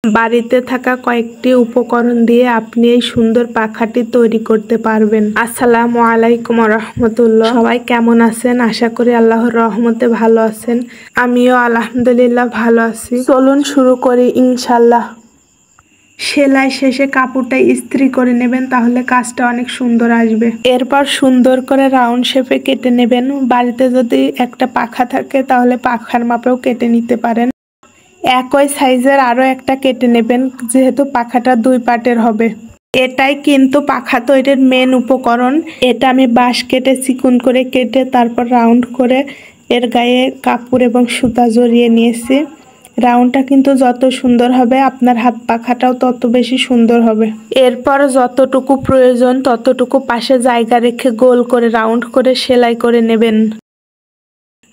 বাড়িতে থাকা কয়েকটি উপকরণ দিয়ে আপনি এই সুন্দর পাখাটি তৈরি করতে পারবেন। আসসালামু আলাইকুম রহমতুল্লাহ। সবাই কেমন আছেন? আশা করি আল্লাহর রহমতে ভালো আছেন। আমিও আলহামদুলিল্লাহ ভালো আছি। চলুন শুরু করি ইনশাল্লাহ। সেলাই শেষে কাপড়টা ইস্ত্রি করে নেবেন, তাহলে কাজটা অনেক সুন্দর আসবে। এরপর সুন্দর করে রাউন্ড শেপে কেটে নেবেন। বাড়িতে যদি একটা পাখা থাকে তাহলে পাখার মাপেও কেটে নিতে পারেন। একই সাইজের আরও একটা কেটে নেবেন, যেহেতু পাখাটা 2 পার্টের হবে। এটাই কিন্তু পাখা তৈরির মেন উপকরণ। এটা আমি বাঁশ কেটে চিকন করে কেটে তারপর রাউন্ড করে এর গায়ে কাপড় এবং সুতা জড়িয়ে নিয়েছি। রাউন্ডটা কিন্তু যত সুন্দর হবে আপনার হাত পাখাটাও তত বেশি সুন্দর হবে। এরপর যতটুকু প্রয়োজন ততটুকু পাশে জায়গা রেখে গোল করে রাউন্ড করে সেলাই করে নেবেন।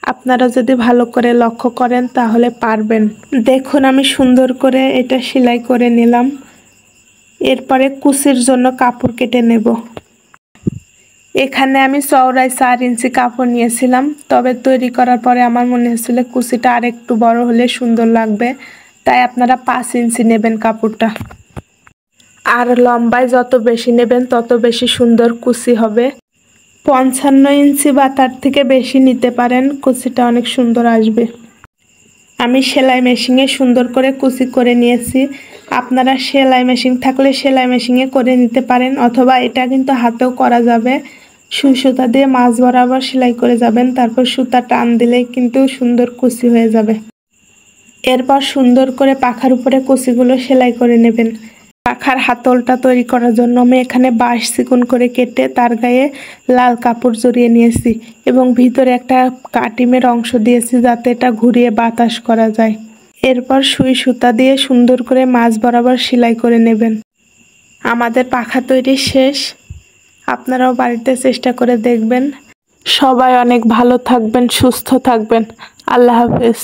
আপনারা যদি ভালো করে লক্ষ্য করেন তাহলে পারবেন। দেখুন আমি সুন্দর করে এটা সেলাই করে নিলাম। এরপরে কুচির জন্য কাপড় কেটে নেব। এখানে আমি চওড়ায় 4 ইঞ্চি কাপড় নিয়েছিলাম, তবে তৈরি করার পরে আমার মনে হচ্ছিল কুচিটা আর একটু বড় হলে সুন্দর লাগবে, তাই আপনারা 5 ইঞ্চি নেবেন কাপড়টা। আর লম্বায় যত বেশি নেবেন তত বেশি সুন্দর কুচি হবে। 55 ইঞ্চি বা তার থেকে বেশি নিতে পারেন, কুচিটা অনেক সুন্দর আসবে। আমি সেলাই মেশিনে সুন্দর করে কুচি করে নিয়েছি। আপনারা সেলাই মেশিন থাকলে সেলাই মেশিনে করে নিতে পারেন, অথবা এটা কিন্তু হাতেও করা যাবে। সুই সুতা দিয়ে মাঝ বরাবর সেলাই করে যাবেন, তারপর সুতা টান দিলেই কিন্তু সুন্দর কুচি হয়ে যাবে। এরপর সুন্দর করে পাখার উপরে কুচিগুলো সেলাই করে নেবেন। পাখার হাতলটা তৈরি করার জন্য আমি এখানে বাঁশ চিকন করে কেটে তার গায়ে লাল কাপড় জড়িয়ে নিয়েছি এবং ভিতরে একটা কাটিমের অংশ দিয়েছি যাতে এটা ঘুরিয়ে বাতাস করা যায়। এরপর সুই সুতা দিয়ে সুন্দর করে মাঝ বরাবর সেলাই করে নেবেন। আমাদের পাখা তৈরি শেষ। আপনারাও বাড়িতে চেষ্টা করে দেখবেন। সবাই অনেক ভালো থাকবেন, সুস্থ থাকবেন। আল্লাহ হাফেজ।